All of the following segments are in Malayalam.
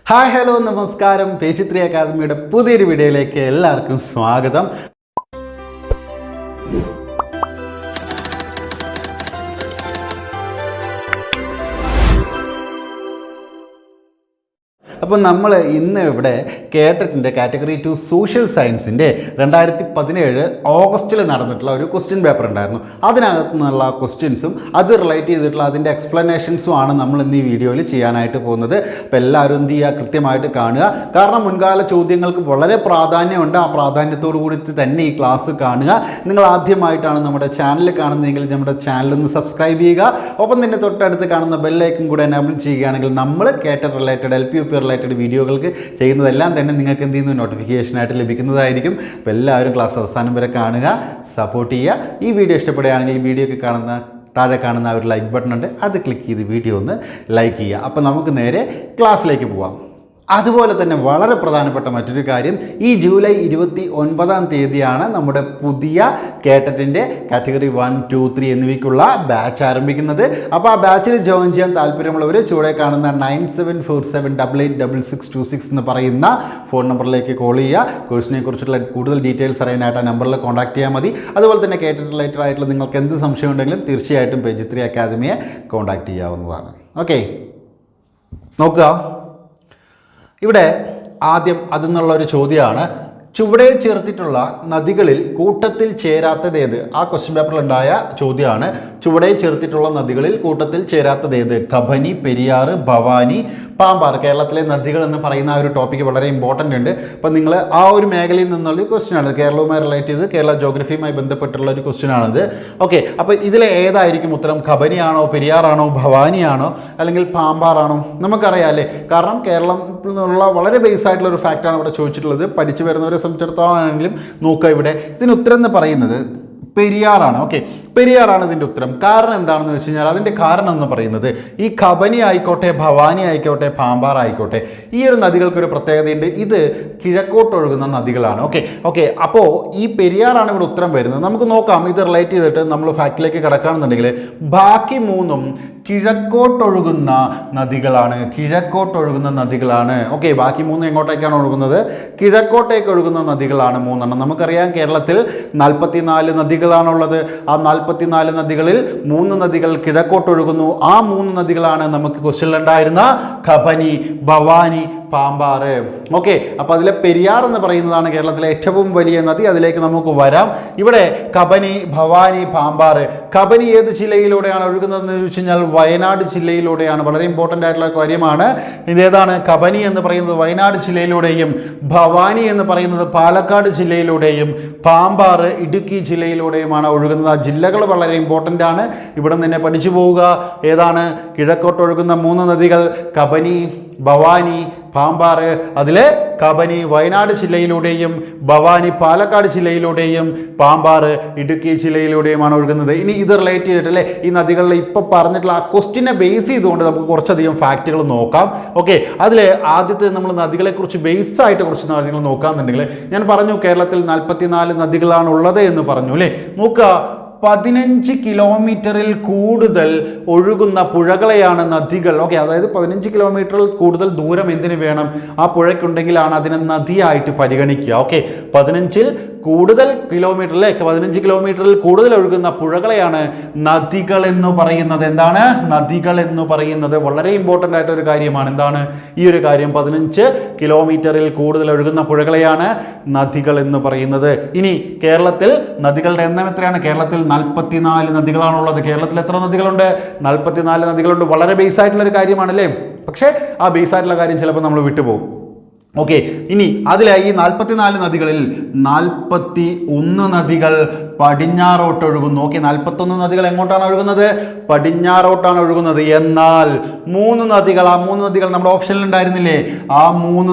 ഹായ് ഹലോ നമസ്കാരം. പേജ് 3 അക്കാദമിയുടെ പുതിയൊരു വീഡിയോയിലേക്ക് എല്ലാവർക്കും സ്വാഗതം. അപ്പോൾ നമ്മൾ ഇന്ന് ഇവിടെ കേട്ടിട്ടുണ്ട് കാറ്റഗറി 2 സോഷ്യൽ സയൻസിൻ്റെ 2017 ഓഗസ്റ്റിൽ നടന്നിട്ടുള്ള ഒരു ക്വസ്റ്റ്യൻ പേപ്പർ ഉണ്ടായിരുന്നു. അതിനകത്തു നിന്നുള്ള ക്വസ്റ്റ്യൻസും അത് റിലേറ്റ് ചെയ്തിട്ടുള്ള അതിൻ്റെ എക്സ്പ്ലനേഷൻസും ആണ് നമ്മൾ ഇന്ന് ഈ വീഡിയോയിൽ ചെയ്യാനായിട്ട് പോകുന്നത്. അപ്പോൾ എല്ലാവരും എന്ത് ചെയ്യുക, കൃത്യമായിട്ട് കാണുക. കാരണം മുൻകാല ചോദ്യങ്ങൾക്ക് വളരെ പ്രാധാന്യമുണ്ട്. ആ പ്രാധാന്യത്തോടു കൂടി തന്നെ ഈ ക്ലാസ് കാണുക. നിങ്ങൾ ആദ്യമായിട്ടാണ് നമ്മുടെ ചാനൽ കാണുന്നതെങ്കിൽ നമ്മുടെ ചാനലൊന്ന് സബ്സ്ക്രൈബ് ചെയ്യുക. ഒപ്പം തന്നെ തൊട്ടടുത്ത് കാണുന്ന ബെല്ലൈക്കൺ കൂടെ എനേബിൾ ചെയ്യുകയാണെങ്കിൽ നമ്മൾ കേട്ട റിലേറ്റഡ് LPUP റിലേറ്റഡ് വീഡിയോകൾക്ക് ചെയ്യുന്നതെല്ലാം തന്നെ നിങ്ങൾക്ക് എന്ത് ചെയ്യുന്നു, നോട്ടിഫിക്കേഷനായിട്ട് ലഭിക്കുന്നതായിരിക്കും. അപ്പോൾ എല്ലാവരും ക്ലാസ് അവസാനം വരെ കാണുക, സപ്പോർട്ട് ചെയ്യുക. ഈ വീഡിയോ ഇഷ്ടപ്പെടുകയാണെങ്കിൽ വീഡിയോയ്ക്ക് താഴെ കാണുന്ന ഒരു ലൈക്ക് ബട്ടൺ ഉണ്ട്, അത് ക്ലിക്ക് ചെയ്ത് വീഡിയോ ഒന്ന് ലൈക്ക് ചെയ്യുക. അപ്പോൾ നമുക്ക് നേരെ ക്ലാസ്സിലേക്ക് പോവാം. അതുപോലെ തന്നെ വളരെ പ്രധാനപ്പെട്ട മറ്റൊരു കാര്യം, ഈ ജൂലൈ 29 നമ്മുടെ പുതിയ കേട്ടറ്റിൻ്റെ കാറ്റഗറി 1, 2, 3 എന്നിവയ്ക്കുള്ള ബാച്ച് ആരംഭിക്കുന്നത്. അപ്പോൾ ആ ബാച്ചിൽ ജോയിൻ ചെയ്യാൻ താല്പര്യമുള്ളവർ ചുവടെ കാണുന്ന 9747886626 എന്ന് പറയുന്ന ഫോൺ നമ്പറിലേക്ക് കോൾ ചെയ്യുക. കോഴ്സിനെ കുറിച്ചുള്ള കൂടുതൽ ഡീറ്റെയിൽസ് അറിയാനായിട്ട് ആ നമ്പറിൽ കോൺടാക്ട് ചെയ്യാൻ മതി. അതുപോലെ തന്നെ കേട്ടറ്റ് റിലേറ്റഡ് ആയിട്ടുള്ള നിങ്ങൾക്ക് എന്ത് സംശയം ഉണ്ടെങ്കിലും തീർച്ചയായിട്ടും പേജ് 3 അക്കാദമിയെ കോൺടാക്ട് ചെയ്യാവുന്നതാണ്. ഓക്കെ, നോക്കുക. ഇവിടെ ആദ്യം അതെന്നുള്ളൊരു ചോദ്യമാണ്, ചുവടെ ചേർത്തിട്ടുള്ള നദികളിൽ കൂട്ടത്തിൽ ചേരാത്തതേത്? ആ ക്വസ്റ്റ്യൻ പേപ്പറിലുണ്ടായ ചോദ്യമാണ്. ചുവടെ ചേർത്തിട്ടുള്ള നദികളിൽ കൂട്ടത്തിൽ ചേരാത്തതേത്? കബനി, പെരിയാർ, ഭവാനി, പാമ്പാർ. കേരളത്തിലെ നദികൾ എന്ന് പറയുന്ന ആ ഒരു ടോപ്പിക്ക് വളരെ ഇമ്പോർട്ടൻ്റ് ഉണ്ട്. അപ്പം നിങ്ങൾ ആ ഒരു മേഖലയിൽ നിന്നുള്ള ഒരു ക്വസ്റ്റ്യനാണ്, കേരളവുമായി റിലേറ്റ് ചെയ്ത് കേരള ജോഗ്രഫിയുമായി ബന്ധപ്പെട്ടുള്ള ഒരു ക്വസ്റ്റ്യനാണിത്. ഓക്കെ, അപ്പോൾ ഇതിലെ ഏതായിരിക്കും ഉത്തരം? കബനിയാണോ, പെരിയാറാണോ, ഭവാനിയാണോ, അല്ലെങ്കിൽ പാമ്പാറാണോ? നമുക്കറിയാം അല്ലേ, കാരണം കേരളത്തിൽ നിന്നുള്ള വളരെ ബേസ് ആയിട്ടുള്ള ഒരു ഫാക്റ്റാണ് ഇവിടെ ചോദിച്ചിട്ടുള്ളത്. പഠിച്ചു വരുന്നവരെ സംബന്ധിച്ചിടത്തോളാണെങ്കിലും നോക്കുക, ഇവിടെ ഇതിന് ഉത്തരം എന്ന് പറയുന്നത് പെരിയാറാണ്. ഓക്കെ, പെരിയാറാണ് ഇതിൻ്റെ ഉത്തരം. കാരണം എന്താണെന്ന് വെച്ച് കഴിഞ്ഞാൽ അതിൻ്റെ കാരണം എന്ന് പറയുന്നത് ഈ കബനി ആയിക്കോട്ടെ, ഭവാനി ആയിക്കോട്ടെ, പാമ്പാർ ആയിക്കോട്ടെ, ഈ ഒരു നദികൾക്കൊരു പ്രത്യേകതയുണ്ട്. ഇത് കിഴക്കോട്ടൊഴുകുന്ന നദികളാണ്. ഓക്കെ, അപ്പോൾ ഈ പെരിയാറാണ് ഇവിടെ ഉത്തരം വരുന്നത്. നമുക്ക് നോക്കാം, ഇത് റിലേറ്റ് ചെയ്തിട്ട് നമ്മൾ ഫാക്റ്റിലേക്ക് കിടക്കുകയാണെന്നുണ്ടെങ്കിൽ ബാക്കി മൂന്നും കിഴക്കോട്ടൊഴുകുന്ന നദികളാണ്. ഓക്കെ, ബാക്കി മൂന്ന് എങ്ങോട്ടേക്കാണ് ഒഴുകുന്നത്? കിഴക്കോട്ടേക്ക് ഒഴുകുന്ന നദികളാണ് മൂന്നെണ്ണം. നമുക്കറിയാം കേരളത്തിൽ 44 നദികളാണുള്ളത്. ആ 44 നദികളിൽ 3 നദികൾ കിഴക്കോട്ടൊഴുകുന്നു. ആ 3 നദികളാണ് നമുക്ക് ക്വസ്റ്റ്യനിലുണ്ടായിരുന്ന കബനി, ഭവാനി, പാമ്പാർ. ഓക്കെ, അപ്പോൾ അതിലെ പെരിയാർ എന്ന് പറയുന്നതാണ് കേരളത്തിലെ ഏറ്റവും വലിയ നദി. അതിലേക്ക് നമുക്ക് വരാം. ഇവിടെ കബനി, ഭവാനി, പാമ്പാർ. കബനി ഏത് ജില്ലയിലൂടെയാണ് ഒഴുകുന്നതെന്ന് ചോദിച്ചു കഴിഞ്ഞാൽ വയനാട് ജില്ലയിലൂടെയാണ്. വളരെ ഇമ്പോർട്ടൻ്റ് ആയിട്ടുള്ള കാര്യമാണ്. ഇതേതാണ്? കബനി എന്ന് പറയുന്നത് വയനാട് ജില്ലയിലൂടെയും ഭവാനി എന്ന് പറയുന്നത് പാലക്കാട് ജില്ലയിലൂടെയും പാമ്പാർ ഇടുക്കി ജില്ലയിലൂടെയുമാണ് ഒഴുകുന്നത്. ആ ജില്ലകൾ വളരെ ഇമ്പോർട്ടൻ്റ് ആണ്, ഇവിടെ നിന്ന് തന്നെ പഠിച്ചു പോവുക. ഏതാണ്? കിഴക്കോട്ടൊഴുകുന്ന 3 നദികൾ കബനി, ഭവാനി, പാമ്പാർ. അതിലെ കബനി വയനാട് ജില്ലയിലൂടെയും ഭവാനി പാലക്കാട് ജില്ലയിലൂടെയും പാമ്പാർ ഇടുക്കി ജില്ലയിലൂടെയുമാണ് ഒഴുകുന്നത്. ഇനി ഇത് റിലേറ്റ് ചെയ്തിട്ടല്ലേ ഈ നദികളിൽ ഇപ്പോൾ പറഞ്ഞിട്ടുള്ള ആ ക്വസ്റ്റിനെ ബേസ് ചെയ്തുകൊണ്ട് നമുക്ക് കുറച്ചധികം ഫാക്റ്റുകൾ നോക്കാം. ഓക്കെ, അതിൽ ആദ്യത്തെ നമ്മൾ നദികളെക്കുറിച്ച് ബേസ് ആയിട്ട് കുറച്ച് കാര്യങ്ങൾ നോക്കാമെന്നുണ്ടെങ്കിൽ, ഞാൻ പറഞ്ഞു കേരളത്തിൽ 44 നദികളാണ് ഉള്ളത് എന്ന് പറഞ്ഞു അല്ലേ. നോക്കുക, 15 കിലോമീറ്ററിൽ കൂടുതൽ ഒഴുകുന്ന പുഴകളെയാണ് നദികൾ. ഓക്കെ, അതായത് 15 കിലോമീറ്ററിൽ കൂടുതൽ ദൂരം എന്തിനു വേണം? ആ പുഴയ്ക്കുണ്ടെങ്കിലാണ് അതിനെ നദിയായിട്ട് പരിഗണിക്കുക. ഓക്കെ, 15 കിലോമീറ്ററിൽ കൂടുതൽ ഒഴുകുന്ന പുഴകളെയാണ് നദികൾ എന്ന് പറയുന്നത്. എന്താണ് നദികൾ എന്ന് പറയുന്നത്? വളരെ ഇമ്പോർട്ടൻ്റ് ആയിട്ടൊരു കാര്യമാണ്. എന്താണ് ഈ ഒരു കാര്യം? 15 കിലോമീറ്ററിൽ കൂടുതൽ ഒഴുകുന്ന പുഴകളെയാണ് നദികൾ എന്ന് പറയുന്നത്. ഇനി കേരളത്തിൽ നദികളുടെ എണ്ണം എത്രയാണ്? കേരളത്തിൽ 44 നദികളാണുള്ളത്. കേരളത്തിൽ എത്ര നദികളുണ്ട്? 44 നദികളുണ്ട്. വളരെ ബേസ് ആയിട്ടുള്ളൊരു കാര്യമാണല്ലേ. പക്ഷേ ആ ബേസ് ആയിട്ടുള്ള കാര്യം ചിലപ്പോൾ നമ്മൾ വിട്ടുപോകും. ഓക്കെ, ഇനി അതിലെ ഈ 44 നദികളിൽ 41 നദികൾ പടിഞ്ഞാറോട്ട് ഒഴുകുന്നു. ഓക്കെ, 41 നദികൾ എങ്ങോട്ടാണ് ഒഴുകുന്നത്? പടിഞ്ഞാറോട്ടാണ് ഒഴുകുന്നത്. എന്നാൽ 3 നദികൾ, ആ 3 നദികൾ നമ്മുടെ ഓപ്ഷനിൽ ഉണ്ടായിരുന്നില്ലേ, ആ 3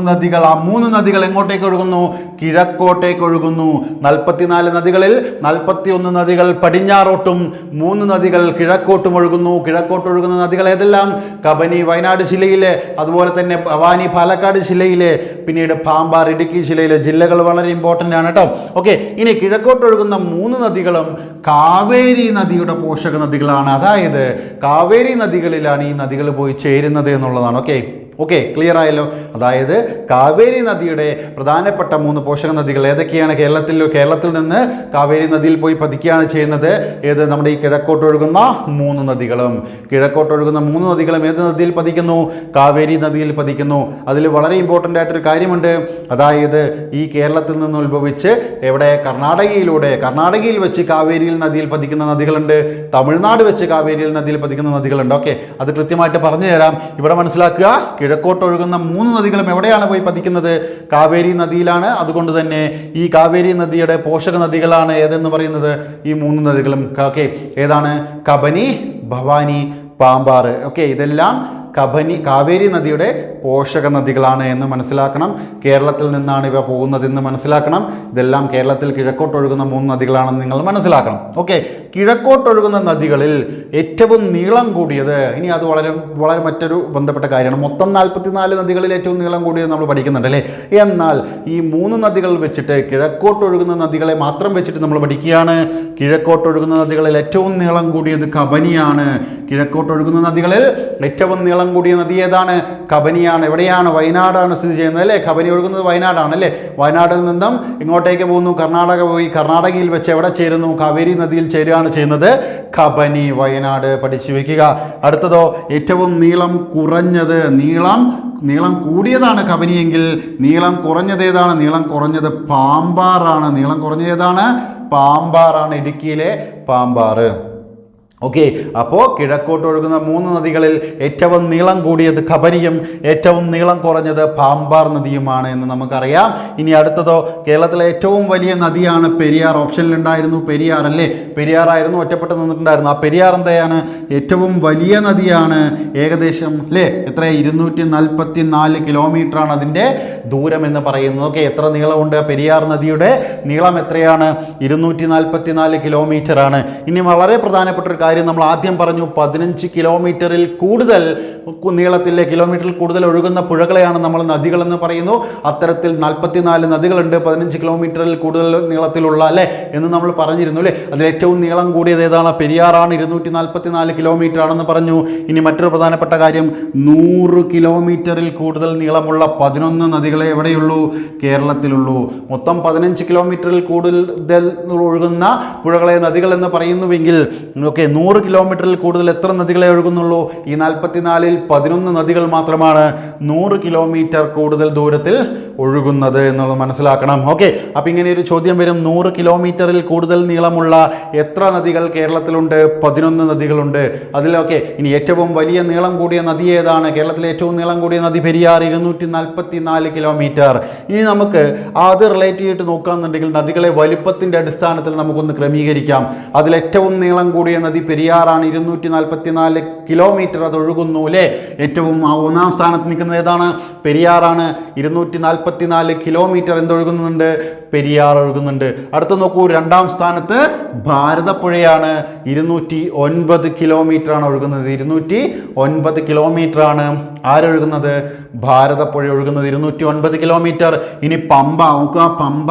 നദികൾ എങ്ങോട്ടേക്ക് ഒഴുകുന്നു? കിഴക്കോട്ടേക്ക് ഒഴുകുന്നു. 44 നദികളിൽ 41 നദികൾ പടിഞ്ഞാറോട്ടും 3 നദികൾ കിഴക്കോട്ടും ഒഴുകുന്നു. കിഴക്കോട്ട് ഒഴുകുന്ന നദികൾ ഏതെല്ലാം? കബനി വയനാട് ജില്ലയിലെ, അതുപോലെ തന്നെ ഭവാനി പാലക്കാട് ജില്ലയിലെ, പിന്നീട് പാമ്പാർ ഇടുക്കി ജില്ലയിലെ. ജില്ലകൾ വളരെ ഇമ്പോർട്ടൻ്റ് ആണ് കേട്ടോ. ഓക്കെ, ഇനി കിഴക്കോട്ട് ഒഴുകുന്ന 3 നദികളും കാവേരി നദിയുടെ പോഷക നദികളാണ്. അതായത് കാവേരി നദികളിലാണ് ഈ നദികൾ പോയി ചേരുന്നത് എന്നുള്ളതാണ്. ഓക്കെ, ഓക്കെ, ക്ലിയർ ആയല്ലോ. അതായത് കാവേരി നദിയുടെ പ്രധാനപ്പെട്ട 3 പോഷക നദികൾ ഏതൊക്കെയാണ്? കേരളത്തിൽ നിന്ന് കാവേരി നദിയിൽ പോയി പതിക്കുകയാണ് ചെയ്യുന്നത്. ഏത്? നമ്മുടെ ഈ കിഴക്കോട്ടൊഴുകുന്ന 3 നദികളും. കിഴക്കോട്ടൊഴുകുന്ന 3 നദികളും ഏത് നദിയിൽ പതിക്കുന്നു? കാവേരി നദിയിൽ പതിക്കുന്നു. അതിൽ വളരെ ഇമ്പോർട്ടൻ്റ് ആയിട്ടൊരു കാര്യമുണ്ട്. അതായത് ഈ കേരളത്തിൽ നിന്ന് ഉത്ഭവിച്ച് എവിടെ? കർണാടകയിൽ വെച്ച് കാവേരിയിൽ നദിയിൽ പതിക്കുന്ന നദികളുണ്ട്, തമിഴ്നാട് വെച്ച് കാവേരിയിൽ നദിയിൽ പതിക്കുന്ന നദികളുണ്ട്. ഓക്കെ, അത് കൃത്യമായിട്ട് പറഞ്ഞു തരാം. ഇവിടെ മനസ്സിലാക്കുക, കിഴക്കോട്ടൊഴുകുന്ന 3 നദികളും എവിടെയാണ് പോയി പതിക്കുന്നത്? കാവേരി നദിയിലാണ്. അതുകൊണ്ട് തന്നെ ഈ കാവേരി നദിയുടെ പോഷക നദികളാണ് ഏതെന്ന് പറയുന്നത് ഈ 3 നദികളും. ഓക്കെ, ഏതാണ്? കബനി, ഭവാനി, പാമ്പാറ്. ഓക്കെ, ഇതെല്ലാം കാവേരി നദിയുടെ പോഷക നദികളാണ് എന്ന് മനസ്സിലാക്കണം. കേരളത്തിൽ നിന്നാണ് ഇവ പോകുന്നതെന്ന് മനസ്സിലാക്കണം. ഇതെല്ലാം കേരളത്തിൽ കിഴക്കോട്ടൊഴുകുന്ന 3 നദികളാണെന്ന് നിങ്ങൾ മനസ്സിലാക്കണം. ഓക്കെ, കിഴക്കോട്ടൊഴുകുന്ന നദികളിൽ ഏറ്റവും നീളം കൂടിയത്, ഇനി അത് വളരെ വളരെ മറ്റൊരു ബന്ധപ്പെട്ട കാര്യമാണ്. മൊത്തം 44 നദികളിൽ ഏറ്റവും നീളം കൂടിയത് നമ്മൾ പഠിക്കുന്നുണ്ട് അല്ലേ? എന്നാൽ ഈ 3 നദികൾ വെച്ചിട്ട് കിഴക്കോട്ടൊഴുകുന്ന നദികളെ മാത്രം വെച്ചിട്ട് നമ്മൾ പഠിക്കുകയാണ്. കിഴക്കോട്ടൊഴുകുന്ന നദികളിൽ ഏറ്റവും നീളം കൂടിയത് കബനിയാണ്. കിഴക്കോട്ടൊഴുകുന്ന നദികളിൽ ഏറ്റവും നീളം കൂടിയ നദി ഏതാണ്? കബനിയാണ്. എവിടെയാണ്? വയനാടാണ് സ്ഥിതി ചെയ്യുന്നത് അല്ലേ? കബനി ഒഴുകുന്നത് വയനാടാണ് അല്ലേ? വയനാട്ടിൽ നിന്നും ഇങ്ങോട്ടേക്ക് പോകുന്നു, കർണാടക പോയി കർണാടകയിൽ വെച്ച് എവിടെ ചേരുന്നു? കാവേരി നദിയിൽ ചേരുകയാണ് ചെയ്യുന്നത്. കബനി, വയനാട് പഠിച്ചു വെക്കുക. അടുത്തതോ, ഏറ്റവും നീളം കുറഞ്ഞത്. നീളം കൂടിയതാണ് കബനിയെങ്കിൽ നീളം കുറഞ്ഞത് ഏതാണ്? നീളം കുറഞ്ഞത് പാമ്പാറാണ്. നീളം കുറഞ്ഞത് ഏതാണ്? പാമ്പാറാണ്. ഇടുക്കിയിലെ പാമ്പാറ്. ഓക്കെ, അപ്പോൾ കിഴക്കോട്ടൊഴുകുന്ന 3 നദികളിൽ ഏറ്റവും നീളം കൂടിയത് കബനിയും ഏറ്റവും നീളം കുറഞ്ഞത് പാമ്പാർ നദിയുമാണ് എന്ന് നമുക്കറിയാം. ഇനി അടുത്തതോ, കേരളത്തിലെ ഏറ്റവും വലിയ നദിയാണ് പെരിയാർ. ഓപ്ഷനിലുണ്ടായിരുന്നു പെരിയാർ അല്ലേ? പെരിയാറായിരുന്നു ഒറ്റപ്പെട്ട് നിന്നിട്ടുണ്ടായിരുന്നു. ആ പെരിയാർ എന്താണ്? ഏറ്റവും വലിയ നദിയാണ്. ഏകദേശം അല്ലേ എത്ര? 244 കിലോമീറ്ററാണ് അതിൻ്റെ ദൂരം എന്ന് പറയുന്നത്. ഓക്കെ, എത്ര നീളമുണ്ട്? പെരിയാർ നദിയുടെ നീളം എത്രയാണ്? 244 കിലോമീറ്റർ ആണ്. ഇനി വളരെ പ്രധാനപ്പെട്ട ഒരു കാര്യം നമ്മൾ ആദ്യം പറഞ്ഞു, 15 കിലോമീറ്ററിൽ കൂടുതൽ കിലോമീറ്ററിൽ കൂടുതൽ ഒഴുകുന്ന പുഴകളെയാണ് നമ്മൾ നദികളെന്ന് പറയുന്നു. അത്തരത്തിൽ 44 നദികളുണ്ട് 15 കിലോമീറ്ററിൽ കൂടുതൽ നീളത്തിലുള്ള അല്ലേ എന്ന് നമ്മൾ പറഞ്ഞിരുന്നു അല്ലേ? അതിൽ ഏറ്റവും നീളം കൂടിയത് ഏതാണ്? പെരിയാറാണ്. 244 കിലോമീറ്റർ ആണെന്ന് പറഞ്ഞു. ഇനി മറ്റൊരു പ്രധാനപ്പെട്ട കാര്യം, 100 കിലോമീറ്ററിൽ കൂടുതൽ നീളമുള്ള 11 നദികളെ എവിടെയുള്ളൂ? കേരളത്തിലുള്ളൂ. മൊത്തം 15 കിലോമീറ്ററിൽ കൂടുതൽ ഒഴുകുന്ന പുഴകളെ നദികൾ എന്ന് പറയുന്നുവെങ്കിൽ ഓക്കെ, 100 കിലോമീറ്ററിൽ കൂടുതൽ എത്ര നദികളെ ഒഴുകുന്നുള്ളൂ? ഈ 44-ൽ 11 നദികൾ മാത്രമാണ് 100 കിലോമീറ്റർ കൂടുതൽ ദൂരത്തിൽ ഒഴുകുന്നത് എന്നുള്ളത് മനസ്സിലാക്കണം. ഓക്കെ, അപ്പം ഇങ്ങനെ ഒരു ചോദ്യം വരും, 100 കിലോമീറ്ററിൽ കൂടുതൽ നീളമുള്ള എത്ര നദികൾ കേരളത്തിലുണ്ട്? 11 നദികളുണ്ട്. അതിലൊക്കെ ഇനി ഏറ്റവും വലിയ നീളം കൂടിയ നദി ഏതാണ്? കേരളത്തിലെ ഏറ്റവും നീളം കൂടിയ നദി പെരിയാർ, 244 കിലോമീറ്റർ. ഇനി നമുക്ക് അത് റിലേറ്റ് ചെയ്തിട്ട് നോക്കുകയാണെന്നുണ്ടെങ്കിൽ നദികളെ വലുപ്പത്തിൻ്റെ അടിസ്ഥാനത്തിൽ നമുക്കൊന്ന് ക്രമീകരിക്കാം. അതിൽ ഏറ്റവും നീളം കൂടിയ നദി പെരിയാറാണ്. 244 കിലോമീറ്റർ അത് ഒഴുകുന്നു അല്ലേ? ഏറ്റവും 1-ാം സ്ഥാനത്ത് നിൽക്കുന്നത് ഏതാണ്? പെരിയാറാണ്. 244 കിലോമീറ്റർ എന്തൊഴുകുന്നുണ്ട്? പെരിയാർ ഒഴുകുന്നുണ്ട്. അടുത്ത് നോക്കൂ, 2-ാം സ്ഥാനത്ത് ഭാരതപ്പുഴയാണ്. 209 കിലോമീറ്റർ ആണ് ഒഴുകുന്നത്. 209 കിലോമീറ്റർ ആണ് ആരൊഴുകുന്നത്? ഭാരതപ്പുഴ ഒഴുകുന്നത് 209 കിലോമീറ്റർ. ഇനി പമ്പ നോക്കുക, പമ്പ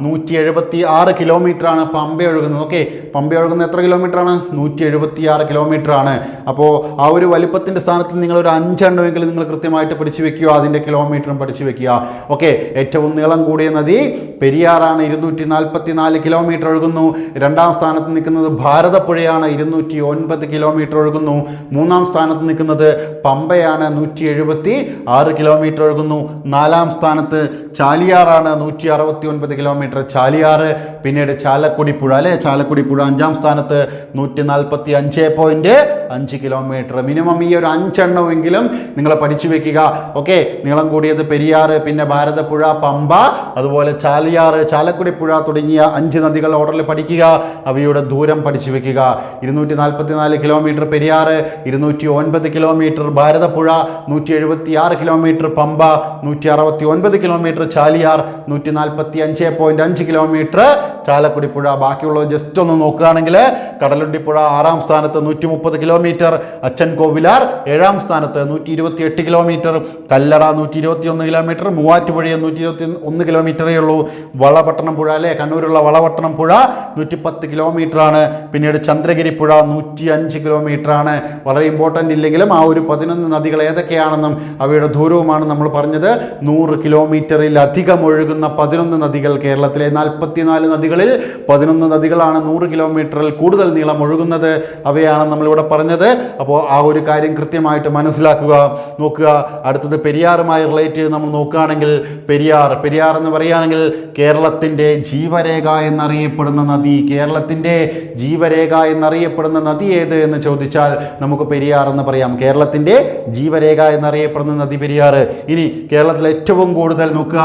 176 കിലോമീറ്റർ ആണ് പമ്പ ഒഴുകുന്നത്. ഓക്കെ, പമ്പ ഒഴുകുന്നത് എത്ര കിലോമീറ്റർ ആണ്? 176 കിലോമീറ്റർ ആണ്. അപ്പോൾ ആ ഒരു വലിപ്പത്തിൻ്റെ സ്ഥാനത്ത് നിങ്ങളൊരു 5 എണ്ണമെങ്കിലും നിങ്ങൾ കൃത്യമായിട്ട് പഠിച്ചു വെക്കുക, അതിൻ്റെ കിലോമീറ്ററും പഠിച്ചു വെക്കുക. ഓക്കെ, ഏറ്റവും നീളം കൂടിയ നദി പെരിയാറാണ്. 244 കിലോമീറ്റർ ഒഴുകുന്നു. 2-ാം സ്ഥാനത്ത് നിൽക്കുന്നത് ഭാരതപ്പുഴയാണ്. 209 കിലോമീറ്റർ ഒഴുകുന്നു. 3-ാം സ്ഥാനത്ത് നിൽക്കുന്നത് പമ്പയാണ്. 176 കിലോമീറ്റർ ഒഴുകുന്നു. 4-ാം സ്ഥാനത്ത് ചാലിയാറാണ്. 169 കിലോമീറ്റർ ചാലിയാർ. പിന്നീട് ചാലക്കുടി പുഴ അല്ലേ? ചാലക്കുടി പുഴ 5-ാം സ്ഥാനത്ത് 145.5 കിലോമീറ്റർ. മിനിമം ഈ ഒരു 5 എണ്ണമെങ്കിലും നിങ്ങൾ പഠിച്ചു വെക്കുക. ഓക്കെ, നീളം കൂടിയത് പെരിയാർ, പിന്നെ ഭാരതപ്പുഴ, പമ്പ, അതുപോലെ ചാലിയാർ, ചാലക്കുടി പുഴ തുടങ്ങിയ 5 നദികൾ ഓർഡറിൽ പഠിക്കുക. അവയുടെ ദൂരം പഠിച്ചു വെക്കുക. 244 kilometre Periyar, 209 kilometre Bharathappuzha, 176 kilometre Pamba, 169 kilometre Chaliyar, 145.5 kilometre Chalakudy പുഴ. ബാക്കിയുള്ളത് ജസ്റ്റ് ഒന്ന് നോക്കുകയാണെങ്കിൽ കടലുണ്ടി പുഴ 6ാം സ്ഥാനത്ത് 130 കിലോമീറ്റർ, അച്ഛൻ കോവിലാർ 7ാം സ്ഥാനത്ത് 128 കിലോമീറ്റർ, കല്ലട 121 കിലോമീറ്റർ, മൂവാറ്റുപുഴ 121 കിലോമീറ്ററേ ഉള്ളൂ. വളപട്ടണം പുഴ അല്ലേ, കണ്ണൂരുള്ള വളപട്ടണം പുഴ 110 കിലോമീറ്റർ ആണ്. പിന്നീട് ചന്ദ്രഗിരി പുഴ 105 കിലോമീറ്റർ ആണ്. വളരെ ഇമ്പോർട്ടൻ്റ് ഇല്ലെങ്കിലും ആ ഒരു 11 നദികൾ ഏതൊക്കെയാണെന്നും അവയുടെ ദൂരവുമാണ് നമ്മൾ പറഞ്ഞത്. 100 കിലോമീറ്ററിലധികം ഒഴുകുന്ന 11 നദികൾ. കേരളത്തിലെ 44 നദികളിൽ 11 നദികളാണ് 100 കിലോമീറ്ററിൽ കൂടുതൽ നീളം ഒഴുകുന്നത്. അവയാണ് നമ്മളിവിടെ പറഞ്ഞത്. അപ്പോൾ ആ ഒരു കാര്യം കൃത്യമായിട്ട് മനസ്സിലാക്കുക. നോക്കുക, അടുത്തത് പെരിയാറുമായി റിലേറ്റ് ചെയ്ത് നമ്മൾ നോക്കുകയാണെങ്കിൽ പെരിയാർ എന്ന് പറയുകയാണെങ്കിൽ കേരളത്തിൻ്റെ ജീവരേഖ എന്നറിയപ്പെടുന്ന നദി. കേരളത്തിൻ്റെ ജീവരേഖ എന്നറിയപ്പെടുന്ന നദി ഏത് എന്ന് ചോദിച്ചാൽ നമുക്ക് പെരിയാർ എന്ന് പറയാം. കേരളത്തിൻ്റെ ജീവരേഖ എന്നറിയപ്പെടുന്ന നദി പെരിയാർ. ഇനി കേരളത്തിൽ ഏറ്റവും കൂടുതൽ നോക്കുക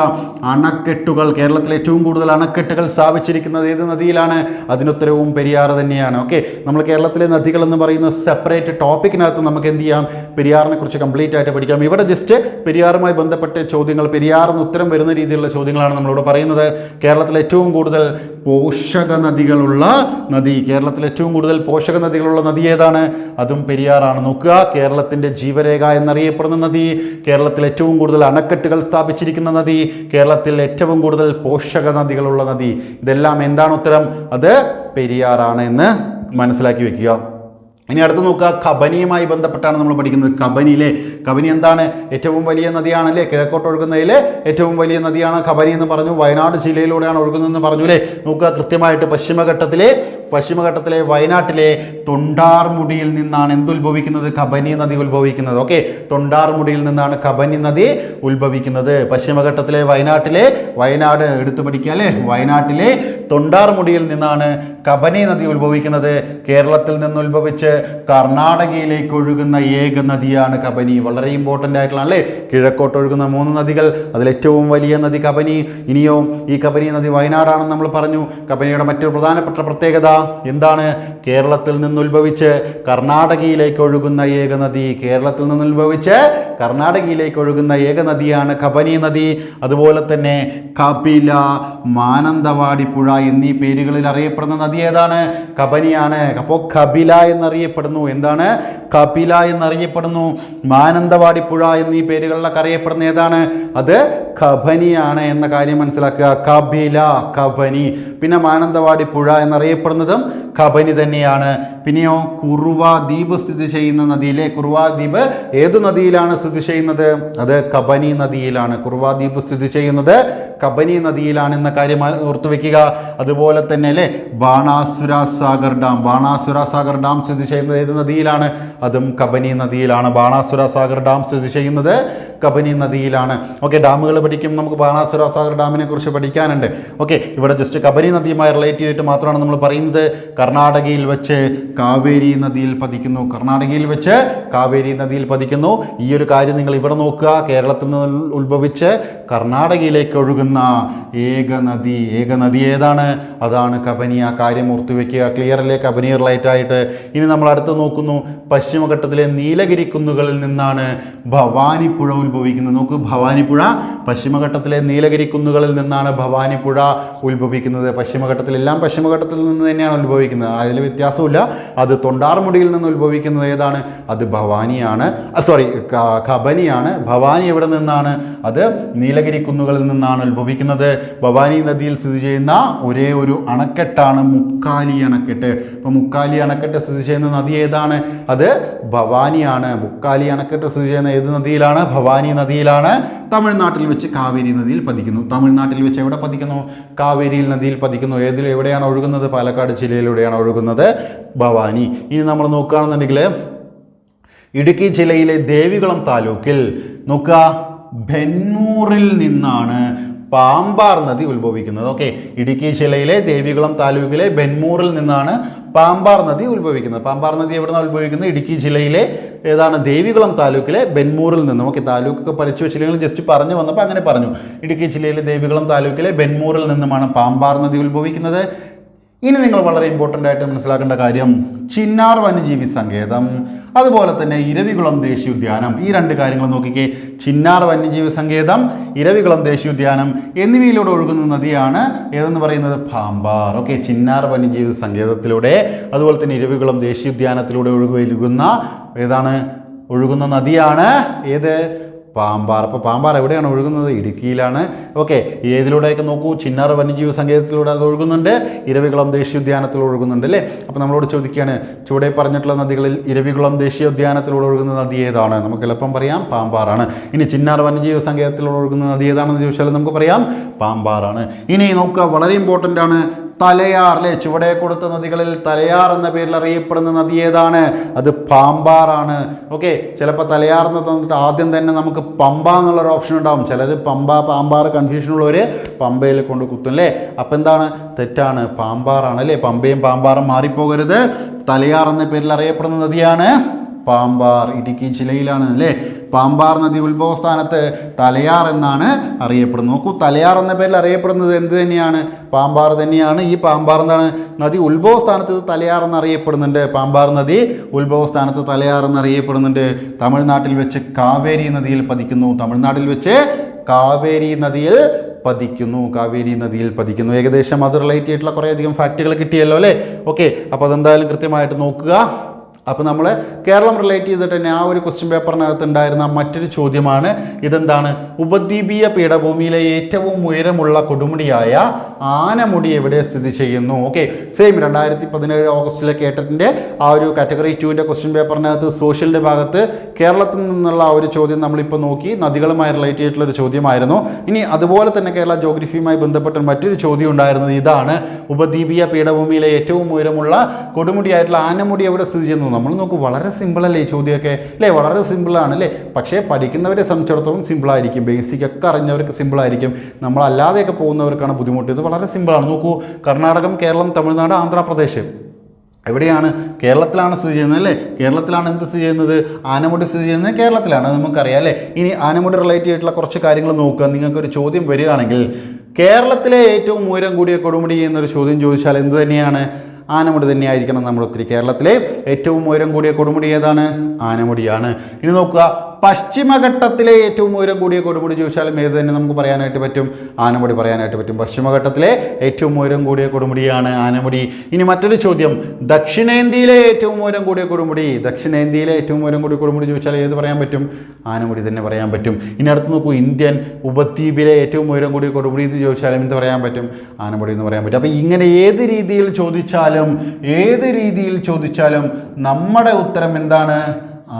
അണക്കെട്ടുകൾ, കേരളത്തിൽ ഏറ്റവും കൂടുതൽ അണക്കെട്ടുകൾ സ്ഥാപിച്ചിരിക്കുന്നത് ഏത് നദിയിലാണ്? അതിനുത്തരവും പെരിയാർ തന്നെയാണ്. ഓക്കെ, നമ്മൾ കേരളത്തിലെ നദികൾ എന്ന് പറയുന്ന സെപ്പറേറ്റ് ടോപ്പിക്കിനകത്ത് നമുക്ക് എന്ത് ചെയ്യാം, പെരിയാറിനെ കുറിച്ച് കംപ്ലീറ്റ് ആയിട്ട് പഠിക്കാം. ഇവിടെ ജസ്റ്റ് പെരിയാറുമായി ബന്ധപ്പെട്ട ചോദ്യങ്ങൾ, പെരിയാറിന് ഉത്തരം വരുന്ന രീതിയിലുള്ള ചോദ്യങ്ങളാണ് നമ്മളിവിടെ പറയുന്നത്. കേരളത്തിൽ ഏറ്റവും കൂടുതൽ പോഷക നദികളുള്ള നദി, കേരളത്തിൽ ഏറ്റവും കൂടുതൽ പോഷക നദികളുള്ള നദി ഏതാണ്? അതും പെരിയാറാണ്. നോക്കുക, കേരളത്തിൻ്റെ ജീവരേഖ എന്നറിയപ്പെടുന്ന നദി, കേരളത്തിൽ ഏറ്റവും കൂടുതൽ അണക്കെട്ടുകൾ സ്ഥാപിച്ചിരിക്കുന്ന നദി, കേരളത്തിൽ ഏറ്റവും കൂടുതൽ പോഷക നദികളുള്ള നദി. ഇതെല്ലാം എന്താണ് ഉത്തരം? അത് പെരിയാറാണ് എന്ന് മനസ്സിലാക്കി വെക്കുക. ഇനി അടുത്ത് നോക്കുക, കബനിയുമായി ബന്ധപ്പെട്ടാണ് നമ്മൾ പഠിക്കുന്നത്. കബനി എന്താണ്? ഏറ്റവും വലിയ നദിയാണല്ലേ, കിഴക്കോട്ട് ഒഴുകുന്നതിൽ ഏറ്റവും വലിയ നദിയാണ് കബനി എന്ന് പറഞ്ഞു. വയനാട് ജില്ലയിലൂടെയാണ് ഒഴുകുന്നതെന്ന് പറഞ്ഞു അല്ലേ. നോക്കുക, കൃത്യമായിട്ട് പശ്ചിമഘട്ടത്തിലെ വയനാട്ടിലെ തൊണ്ടാർമുടിയിൽ നിന്നാണ് എന്തുത്ഭവിക്കുന്നത്? കബനി നദി ഉത്ഭവിക്കുന്നത്. ഓക്കെ, തൊണ്ടാർമുടിയിൽ നിന്നാണ് കബനി നദി ഉത്ഭവിക്കുന്നത്. പശ്ചിമഘട്ടത്തിലെ വയനാട് എടുത്തു പഠിക്കുക അല്ലേ. വയനാട്ടിലെ തൊണ്ടാർമുടിയിൽ നിന്നാണ് കബനി നദി ഉത്ഭവിക്കുന്നത്. കേരളത്തിൽ നിന്ന് ഉത്ഭവിച്ച് കർണാടകയിലേക്ക് ഒഴുകുന്ന ഏക നദിയാണ് കബനി. വളരെ ഇമ്പോർട്ടൻ്റ് ആയിട്ടുള്ള അല്ലേ, കിഴക്കോട്ട് ഒഴുകുന്ന 3 നദികൾ, അതിലേറ്റവും വലിയ നദി കബനി. ഇനിയോ ഈ കബനി നദി വയനാടാണെന്ന് നമ്മൾ പറഞ്ഞു. കബനിയുടെ മറ്റൊരു പ്രധാനപ്പെട്ട പ്രത്യേകത എന്താണ്? കേരളത്തിൽ നിന്ന് ഉത്ഭവിച്ച് കർണാടകയിലേക്ക് ഒഴുകുന്ന ഏക നദി. കേരളത്തിൽ നിന്ന് ഉത്ഭവിച്ച് കർണാടകയിലേക്ക് ഒഴുകുന്ന ഏക നദിയാണ് കബനി നദി. അതുപോലെ തന്നെ കപില, മാനന്തവാടി പുഴ എന്നീ പേരുകളിൽ അറിയപ്പെടുന്ന നദി ഏതാണ്? കബനിയാണ്. അപ്പോൾ കപില എന്നറിയപ്പെടുന്നു. എന്താണ്? കപില എന്നറിയപ്പെടുന്നു. മാനന്തവാടി പുഴ എന്നീ പേരുകളിലൊക്കെ അറിയപ്പെടുന്ന ഏതാണ്? അത് കബനിയാണ് എന്ന കാര്യം മനസ്സിലാക്കുക. കപില, കബനി. പിന്നെ മാനന്തവാടി പുഴ എന്നറിയപ്പെടുന്നതും കബനി തന്നെയാണ്. പിന്നെയോ കുറുവ ദ്വീപ് സ്ഥിതി ചെയ്യുന്ന നദിയിലെ, കുറുവ ദ്വീപ് ഏതു നദിയിലാണ് സ്ഥിതി ചെയ്യുന്നത്? അത് കബനി നദിയിലാണ്. കുറുവ ദ്വീപ് സ്ഥിതി ചെയ്യുന്നത് കബനി നദിയിലാണ് എന്ന കാര്യം ഓർത്തു വെക്കുക. അതുപോലെ തന്നെ അല്ലേ, ബാണാസുര സാഗർ ഡാം സ്ഥിതി ചെയ്യുന്നത് ഏത് നദിയിലാണ്? അതും കബനി നദിയിലാണ്. ബാണാസുര സാഗർ ഡാം സ്ഥിതി ചെയ്യുന്നത് കബനി നദിയിലാണ്. ഓക്കെ, ഡാമുകൾ പഠിക്കും, നമുക്ക് ബാണാസുര സാഗർ ഡാമിനെ കുറിച്ച് പഠിക്കാനുണ്ട്. ഓക്കെ, ഇവിടെ ജസ്റ്റ് കബനി നദിയുമായി റിലേറ്റ് ചെയ്തിട്ട് മാത്രമാണ് നമ്മൾ പറയുന്നത്. കർണാടകയിൽ വെച്ച് കാവേരി നദിയിൽ പതിക്കുന്നു. ഈ ഒരു കാര്യം നിങ്ങൾ ഇവിടെ നോക്കുക. കേരളത്തിൽ നിന്ന് ഉത്ഭവിച്ച് കർണാടകയിലേക്ക് ഒഴുകുന്ന ഏക നദി ഏതാണ്? അതാണ് കബനി. ആ കാര്യം ഓർത്തു വെക്കുക. ക്ലിയർ അല്ലേ? കബനി റിലേറ്റ് ആയിട്ട്. ഇനി നമ്മൾ അടുത്ത് നോക്കുന്നു, പശ്ചിമഘട്ടത്തിലെ നീലഗിരി കുന്നുകളിൽ നിന്നാണ് ഭവാനിപ്പുഴ ഉത്ഭവിക്കുന്നത്. നോക്കൂ, ഭവാനിപ്പുഴ പശ്ചിമഘട്ടത്തിലെ നീലഗിരി കുന്നുകളിൽ നിന്നാണ് ഭവാനിപ്പുഴ ഉത്ഭവിക്കുന്നത്. പശ്ചിമഘട്ടത്തിൽ നിന്ന് തന്നെയാണ് ഉത്ഭവിക്കുന്നത്, അതിൽ വ്യത്യാസമില്ല. അത് തൊണ്ടാർമുടിയിൽ നിന്ന് ഉത്ഭവിക്കുന്നത് ഏതാണ്? അത് കബനിയാണ്. ഭവാനി എവിടെ നിന്നാണ്? അത് നീലഗിരി കുന്നുകളിൽ നിന്നാണ് ഉത്ഭവിക്കുന്നത്. ഭവാനി നദിയിൽ സ്ഥിതി ചെയ്യുന്ന ഒരേ ഒരു അണക്കെട്ടാണ് മുക്കാലി അണക്കെട്ട്. അപ്പോൾ മുക്കാലി അണക്കെട്ട് സ്ഥിതി ചെയ്യുന്ന നദി ഏതാണ്? അത് ഭവാനിയാണ്. മുക്കാലി അണക്കെട്ട് സ്ഥിതി ചെയ്യുന്ന ഏത് നദിയിലാണ്? ഭവാനി നദിയിലാണ്. തമിഴ്നാട്ടിൽ വെച്ച് കാവേരി നദിയിൽ പതിക്കുന്നു. തമിഴ്നാട്ടിൽ വെച്ച് എവിടെ പതിക്കുന്നു? കാവേരി നദിയിൽ പതിക്കുന്നു. എവിടെയാണ് ഒഴുകുന്നത്? പാലക്കാട് ജില്ലയിലൂടെയാണ് ഒഴുകുന്നത് ഭവാനി. ഇനി നമ്മൾ നോക്കുകയാണെന്നുണ്ടെങ്കിൽ ഇടുക്കി ജില്ലയിലെ ദേവികുളം താലൂക്കിൽ നോക്കുക, ബെന്നൂറിൽ നിന്നാണ് പാമ്പാർ നദി ഉത്ഭവിക്കുന്നത്. ഓക്കെ, ഇടുക്കി ജില്ലയിലെ ദേവികുളം താലൂക്കിലെ ബെന്നൂറിൽ നിന്നാണ് പാമ്പാർ നദി ഉത്ഭവിക്കുന്നത്. പാമ്പാർ നദി എവിടെ നിന്നാണ് ഉത്ഭവിക്കുന്നത്? ഇടുക്കി ജില്ലയിലെ ഏതാണ്? ദേവികുളം താലൂക്കിലെ ബെന്നൂറിൽ നിന്നും. ഓക്കെ, താലൂക്കൊക്കെ പഠിച്ചു വെച്ചില്ലെങ്കിൽ ജസ്റ്റ് പറഞ്ഞു വന്നപ്പോൾ അങ്ങനെ പറഞ്ഞു. ഇടുക്കി ജില്ലയിലെ ദേവികുളം താലൂക്കിലെ ബെന്നൂറിൽ നിന്നുമാണ് പാമ്പാർ നദി ഉത്ഭവിക്കുന്നത്. ഇനി നിങ്ങൾ വളരെ ഇമ്പോർട്ടൻ്റ് ആയിട്ട് മനസ്സിലാക്കേണ്ട കാര്യം ചിന്നാർ വന്യജീവി സങ്കേതം, അതുപോലെ തന്നെ ഇരവികുളം ദേശീയോദ്യാനം. ഈ രണ്ട് കാര്യങ്ങൾ നോക്കിക്കേ. ചിന്നാർ വന്യജീവി സങ്കേതം, ഇരവികുളം ദേശീയോദ്യാനം എന്നിവയിലൂടെ ഒഴുകുന്ന നദിയാണ് ഏതെന്ന് പറയുന്നത് പാമ്പാർ. ഓക്കെ, ചിന്നാർ വന്യജീവി സങ്കേതത്തിലൂടെ അതുപോലെ തന്നെ ഇരവികുളം ദേശീയോദ്യാനത്തിലൂടെ ഒഴുകുന്ന നദിയാണ് ഏത്? പാമ്പാർ. അപ്പോൾ പാമ്പാർ എവിടെയാണ് ഒഴുകുന്നത്? ഇടുക്കിയിലാണ്. ഓക്കെ, ഏതിലൂടെയൊക്കെ നോക്കൂ, ചിന്നാർ വന്യജീവി സങ്കേതത്തിലൂടെ അത് ഒഴുകുന്നുണ്ട്, ഇരവികുളം ദേശീയോദ്യാനത്തിൽ ഒഴുകുന്നുണ്ട് അല്ലേ. അപ്പോൾ നമ്മളോട് ചോദിക്കുകയാണ്, ചുവടെ പറഞ്ഞിട്ടുള്ള നദികളിൽ ഇരവികുളം ദേശീയോദ്യാനത്തിലൂടെ ഒഴുകുന്ന നദി ഏതാണ്? നമുക്ക് എളുപ്പം പറയാം, പാമ്പാറാണ്. ഇനി ചിന്നാർ വന്യജീവി സങ്കേതത്തിലൂടെ ഒഴുകുന്ന നദി ഏതാണെന്ന് ചോദിച്ചാൽ നമുക്ക് പറയാം, പാമ്പാറാണ്. ഇനി നോക്കുക, വളരെ ഇമ്പോർട്ടൻ്റ് ആണ്, തലയാർ അല്ലേ. ചുവടെ കൊടുത്ത നദികളിൽ തലയാർ എന്ന പേരിൽ അറിയപ്പെടുന്ന നദി ഏതാണ്? അത് പാമ്പാറാണ്. ഓക്കെ, ചിലപ്പോൾ തലയാർ എന്ന് തന്നിട്ട് ആദ്യം തന്നെ നമുക്ക് പമ്പ എന്നുള്ളൊരു ഓപ്ഷൻ ഉണ്ടാവും. ചിലർ പാമ്പാർ കൺഫ്യൂഷനുള്ളവർ പമ്പയിൽ കൊണ്ട് കുത്തും അല്ലേ. അപ്പം എന്താണ്? തെറ്റാണ്, പാമ്പാറാണ് അല്ലേ. പമ്പയും പാമ്പാറും മാറിപ്പോകരുത്. തലയാർ എന്ന പേരിൽ അറിയപ്പെടുന്ന നദിയാണ് പാമ്പാർ. ഇടുക്കി ജില്ലയിലാണ് അല്ലേ. പാമ്പാർ നദി ഉത്ഭവസ്ഥാനത്ത് തലയാർ എന്നാണ് അറിയപ്പെടുന്നത്. നോക്കൂ, തലയാർ എന്ന പേരിൽ അറിയപ്പെടുന്നത് എന്ത് തന്നെയാണ്? പാമ്പാർ തന്നെയാണ്. ഈ പാമ്പാർ എന്താണ്? നദി ഉത്ഭവസ്ഥാനത്ത് തലയാർ എന്നറിയപ്പെടുന്നുണ്ട്. പാമ്പാർ നദി ഉത്ഭവസ്ഥാനത്ത് തലയാർ എന്നറിയപ്പെടുന്നുണ്ട്. തമിഴ്നാട്ടിൽ വെച്ച് കാവേരി നദിയിൽ പതിക്കുന്നു. തമിഴ്നാട്ടിൽ വെച്ച് കാവേരി നദിയിൽ പതിക്കുന്നു. ഏകദേശം അത് റിലേറ്റ് ചെയ്തിട്ടുള്ള കുറേയധികം ഫാക്റ്റുകൾ കിട്ടിയല്ലോ അല്ലേ. ഓക്കെ, അപ്പോൾ അതെന്തായാലും കൃത്യമായിട്ട് നോക്കുക. അപ്പോൾ നമ്മൾ കേരളം റിലേറ്റ് ചെയ്തിട്ട് തന്നെ ആ ഒരു ക്വസ്റ്റ്യൻ പേപ്പറിനകത്ത് ഉണ്ടായിരുന്ന മറ്റൊരു ചോദ്യമാണ് ഇതെന്താണ്? ഉപദ്വീപീയ പീഠഭൂമിയിലെ ഏറ്റവും ഉയരമുള്ള കൊടുമുടിയായ ആനമുടി എവിടെ സ്ഥിതി ചെയ്യുന്നു? ഓക്കെ, സെയിം 2017 ഓഗസ്റ്റിലെ കേട്ടറ്റിൻ്റെ ആ ഒരു കാറ്റഗറി 2ൻ്റെ ക്വസ്റ്റ്യൻ പേപ്പറിനകത്ത് സോഷ്യലിൻ്റെ ഭാഗത്ത് കേരളത്തിൽ നിന്നുള്ള ആ ഒരു ചോദ്യം നമ്മളിപ്പോൾ നോക്കി, നദികളുമായി റിലേറ്റ് ചെയ്തിട്ടുള്ളൊരു ചോദ്യമായിരുന്നു. ഇനി അതുപോലെ തന്നെ കേരള ജോഗ്രഫിയുമായി ബന്ധപ്പെട്ട മറ്റൊരു ചോദ്യം ഉണ്ടായിരുന്നത് ഇതാണ്: ഉപദ്വീപീയ പീഠഭൂമിയിലെ ഏറ്റവും ഉയരമുള്ള കൊടുമുടിയായിട്ടുള്ള ആനമുടി എവിടെ സ്ഥിതി ചെയ്യുന്നു? നമ്മൾ നോക്കൂ, വളരെ സിമ്പിളല്ലേ ഈ ചോദ്യമൊക്കെ അല്ലേ. വളരെ സിമ്പിളാണ് അല്ലേ. പക്ഷേ പഠിക്കുന്നവരെ സംബന്ധിച്ചിടത്തോളം സിമ്പിളായിരിക്കും. ബേസിക് ഒക്കെ അറിഞ്ഞവർക്ക് സിമ്പിളായിരിക്കും. നമ്മളല്ലാതെയൊക്കെ പോകുന്നവർക്കാണ് ബുദ്ധിമുട്ട്. ഇത് വളരെ സിമ്പിളാണ്. നോക്കൂ, കർണാടകം, കേരളം, തമിഴ്നാട്, ആന്ധ്രാപ്രദേശ് എവിടെയാണ്? കേരളത്തിലാണ് സ്ഥിതി ചെയ്യുന്നത് അല്ലേ. കേരളത്തിലാണ് എന്ത് സ്ഥിതി ചെയ്യുന്നത്? ആനമുടി സ്ഥിതി ചെയ്യുന്നത് കേരളത്തിലാണ്, നമുക്കറിയാം അല്ലേ. ഇനി ആനമുടി റിലേറ്റ് ചെയ്തിട്ടുള്ള കുറച്ച് കാര്യങ്ങൾ നോക്കുക. നിങ്ങൾക്കൊരു ചോദ്യം വരികയാണെങ്കിൽ കേരളത്തിലെ ഏറ്റവും ഉയരം കൂടിയ കൊടുമുടി എന്നൊരു ചോദ്യം ചോദിച്ചാൽ എന്ത് തന്നെയാണ്? ആനമുടി തന്നെയായിരിക്കണം നമ്മൾ ഒത്തിരി. കേരളത്തിലെ ഏറ്റവും ഉയരം കൂടിയ കൊടുമുടി ഏതാണ്? ആനമുടിയാണ്. ഇനി നോക്കുക, പശ്ചിമഘട്ടത്തിലെ ഏറ്റവും ഉയരം കൂടിയ കൊടുമുടി ചോദിച്ചാലും ഏത് തന്നെ നമുക്ക് പറയാനായിട്ട് പറ്റും? ആനമുടി പറയാനായിട്ട് പറ്റും. പശ്ചിമഘട്ടത്തിലെ ഏറ്റവും ഉയരം കൂടിയ കൊടുമുടിയാണ് ആനമുടി. ഇനി മറ്റൊരു ചോദ്യം, ദക്ഷിണേന്ത്യയിലെ ഏറ്റവും ഉയരം കൂടിയ കൊടുമുടി. ദക്ഷിണേന്ത്യയിലെ ഏറ്റവും ഉയരം കൂടിയ കൊടുമുടി ചോദിച്ചാൽ ഏത് പറയാൻ പറ്റും? ആനമുടി തന്നെ പറയാൻ പറ്റും. ഇനി അടുത്ത് നോക്കൂ, ഇന്ത്യൻ ഉപദ്വീപിലെ ഏറ്റവും ഉയരം കൂടിയ കൊടുമുടി എന്ന് ചോദിച്ചാലും എന്ത് പറയാൻ പറ്റും? ആനമുടി എന്ന് പറയാൻ പറ്റും. അപ്പോൾ ഇങ്ങനെ ഏത് രീതിയിൽ ചോദിച്ചാലും നമ്മുടെ ഉത്തരം എന്താണ്?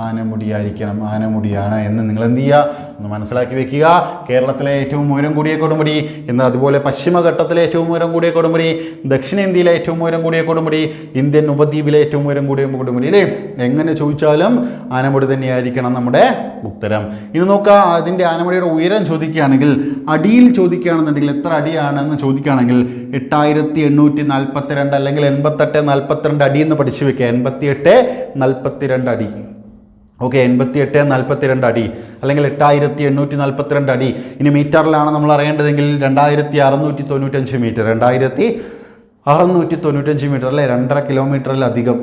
ആനമുടിയായിരിക്കണം. ആനമുടിയാണ് എന്ന് നിങ്ങൾ എന്ത് ചെയ്യുക? ഒന്ന് മനസ്സിലാക്കി വെക്കുക. കേരളത്തിലെ ഏറ്റവും ഉയരം കൂടിയ കൊടുമുടി എന്ന്, അതുപോലെ പശ്ചിമഘട്ടത്തിലെ ഏറ്റവും ഉയരം കൂടിയ കൊടുമുടി, ദക്ഷിണേന്ത്യയിലെ ഏറ്റവും ഉയരം കൂടിയ കൊടുമുടി, ഇന്ത്യൻ ഉപദ്വീപിലെ ഏറ്റവും ഉയരം കൂടിയ കൊടുമുടി അല്ലേ. എങ്ങനെ ചോദിച്ചാലും ആനമുടി തന്നെയായിരിക്കണം നമ്മുടെ ഉത്തരം. ഇനി നോക്കുക, അതിൻ്റെ ആനമുടിയുടെ ഉയരം ചോദിക്കുകയാണെങ്കിൽ, അടിയിൽ ചോദിക്കുകയാണെന്നുണ്ടെങ്കിൽ എത്ര അടിയാണെന്ന് ചോദിക്കുകയാണെങ്കിൽ 8842 അല്ലെങ്കിൽ 8842 അടി എന്ന് പഠിച്ചു വെക്കുക. 8842 അടി. ഓക്കെ, 8842 അടി അല്ലെങ്കിൽ 8842 അടി. ഇനി മീറ്ററിലാണ് നമ്മൾ അറിയേണ്ടതെങ്കിൽ 2695 മീറ്റർ. 2695 മീറ്റർ അല്ലേ. 2.5 കിലോമീറ്ററിലധികം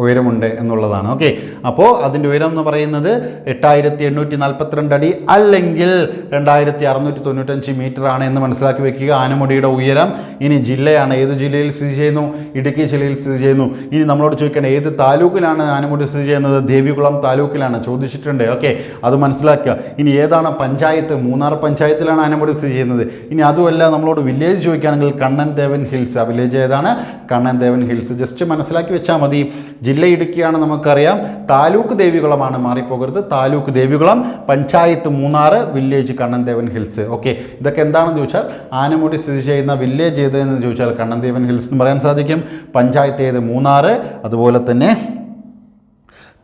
ഉയരമുണ്ട് എന്നുള്ളതാണ്. ഓക്കെ, അപ്പോൾ അതിൻ്റെ ഉയരം എന്ന് പറയുന്നത് 8842 അടി അല്ലെങ്കിൽ 2695 മീറ്റർ ആണ് എന്ന് മനസ്സിലാക്കി വെക്കുക. ആനമുടിയുടെ ഉയരം. ഇനി ജില്ലയാണ്, ഏത് ജില്ലയിൽ സ്ഥിതി ചെയ്യുന്നു? ഇടുക്കി ജില്ലയിൽ സ്ഥിതി ചെയ്യുന്നു. ഇനി നമ്മളോട് ചോദിക്കണം, ഏത് താലൂക്കിലാണ് ആനമുടി സ്ഥിതി ചെയ്യുന്നത്? ദേവികുളം താലൂക്കിലാണ് ചോദിച്ചിട്ടുണ്ട്. ഓക്കെ, അത് മനസ്സിലാക്കുക. ഇനി ഏതാണ് പഞ്ചായത്ത്? മൂന്നാർ പഞ്ചായത്തിലാണ് ആനമുടി സ്ഥിതി ചെയ്യുന്നത്. ഇനി അതുമല്ല നമ്മളോട് വില്ലേജ് ചോദിക്കുകയാണെങ്കിൽ കണ്ണൻ ദേവൻ ഹിൽസ്. ആ വില്ലേജ് ഏതാണ്? കണ്ണൻ ദേവൻ ഹിൽസ്. ജസ്റ്റ് മനസ്സിലാക്കി വെച്ചാൽ മതി. ജില്ല ഇടുക്കിയാണ്, നമുക്കറിയാം. Taluk ദേവികുളമാണ്, മാറിപ്പോകരുത്. Taluk Devikulam, panchayat Munnar, village Kannan Devan hills. Okay, ഇതൊക്കെ എന്താണെന്ന് ചോദിച്ചാൽ ആനമുടി സ്ഥിതി ചെയ്യുന്ന വില്ലേജ് ഏതെന്ന് ചോദിച്ചാൽ കണ്ണൻ ദേവൻ ഹിൽസ് എന്ന് പറയാൻ സാധിക്കും. പഞ്ചായത്ത് ഏത്? മൂന്നാർ. അതുപോലെ തന്നെ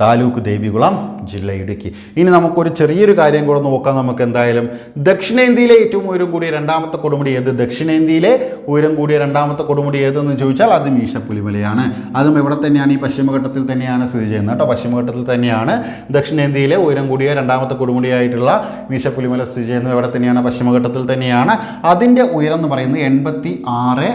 താലൂക്ക് ദേവികുളം, ജില്ല ഇടുക്കി. ഇനി നമുക്കൊരു ചെറിയൊരു കാര്യം കൂടെ നോക്കാം. നമുക്ക് എന്തായാലും ദക്ഷിണേന്ത്യയിലെ ഏറ്റവും ഉയരം കൂടിയ രണ്ടാമത്തെ കൊടുമുടി ഏത്? ദക്ഷിണേന്ത്യയിലെ ഉയരം കൂടിയ രണ്ടാമത്തെ കൊടുമുടി ഏതെന്ന് ചോദിച്ചാൽ അത് മീശപ്പുലിമലയാണ്. അതും ഇവിടെ തന്നെയാണ്, ഈ പശ്ചിമഘട്ടത്തിൽ തന്നെയാണ് സ്ഥിതി ചെയ്യുന്നത് കേട്ടോ. പശ്ചിമഘട്ടത്തിൽ തന്നെയാണ് ദക്ഷിണേന്ത്യയിലെ ഉയരം കൂടിയ രണ്ടാമത്തെ കൊടുമുടിയായിട്ടുള്ള മീശപ്പുലിമല സ്ഥിതി ചെയ്യുന്നത്. ഇവിടെ തന്നെയാണ്, പശ്ചിമഘട്ടത്തിൽ തന്നെയാണ്. അതിൻ്റെ ഉയരം എന്ന് പറയുന്നത് 8661,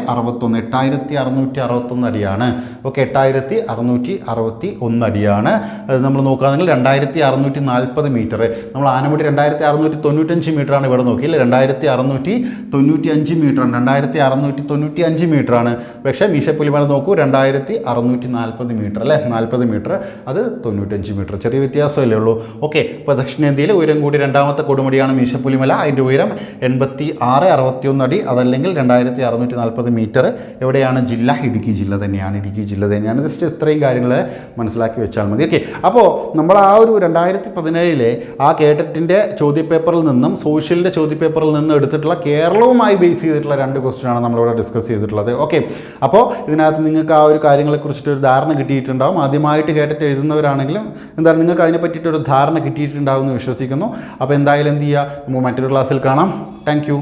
8661 അടിയാണ്. ഓക്കെ, 8661 അടിയാണ്. അത് നമ്മൾ നോക്കുകയാണെങ്കിൽ 2640 മീറ്റർ. നമ്മൾ ആനമുടി 2695 മീറ്ററാണ് ഇവിടെ നോക്കിയില്ല, 2695 മീറ്ററാണ്, 2695 മീറ്ററാണ്. പക്ഷേ മീശപ്പുലിമല നോക്കൂ 2640 മീറ്റർ അല്ലേ, 40 മീറ്റർ, അത് 95 മീറ്റർ, ചെറിയ വ്യത്യാസമല്ലേ ഉള്ളൂ. ഓക്കെ, ഇപ്പോൾ ദക്ഷിണേന്ത്യയിലെ ഉയരം കൂടി രണ്ടാമത്തെ കൊടുമുടിയാണ് മീശപ്പുലിമല. അതിൻ്റെ ഉയരം 8661 അടി, അതല്ലെങ്കിൽ 2640 മീറ്റർ. എവിടെയാണ് ജില്ല? ഇടുക്കി ജില്ല തന്നെയാണ്, ഇടുക്കി ജില്ല തന്നെയാണ്. ജസ്റ്റ് ഇത്രയും കാര്യങ്ങൾ മനസ്സിലാക്കി വെച്ചാൽ മതി. ഓക്കെ, അപ്പോൾ നമ്മൾ ആ ഒരു 2017 ആ കേട്ടറ്റിൻ്റെ ചോദ്യപേപ്പറിൽ നിന്നും സോഷ്യലിൻ്റെ ചോദ്യപേപ്പറിൽ നിന്നും എടുത്തിട്ടുള്ള കേരളവുമായി ബേസ് ചെയ്തിട്ടുള്ള 2 ക്വസ്റ്റ്യനാണ് നമ്മളിവിടെ ഡിസ്കസ് ചെയ്തിട്ടുള്ളത്. ഓക്കെ, അപ്പോൾ ഇതിനകത്ത് നിങ്ങൾക്ക് ആ ഒരു കാര്യങ്ങളെക്കുറിച്ചിട്ട് ഒരു ധാരണ കിട്ടിയിട്ടുണ്ടാവും. ആദ്യമായിട്ട് കേട്ടിട്ട് എഴുതുന്നവരാണെങ്കിലും എന്തായാലും നിങ്ങൾക്ക് അതിനെ പറ്റിയിട്ടൊരു ധാരണ കിട്ടിയിട്ടുണ്ടാവും എന്ന് വിശ്വസിക്കുന്നു. അപ്പോൾ എന്തായാലും എന്ത് ചെയ്യുക, നമുക്ക് മറ്റൊരു ക്ലാസ്സിൽ കാണാം. Thank you.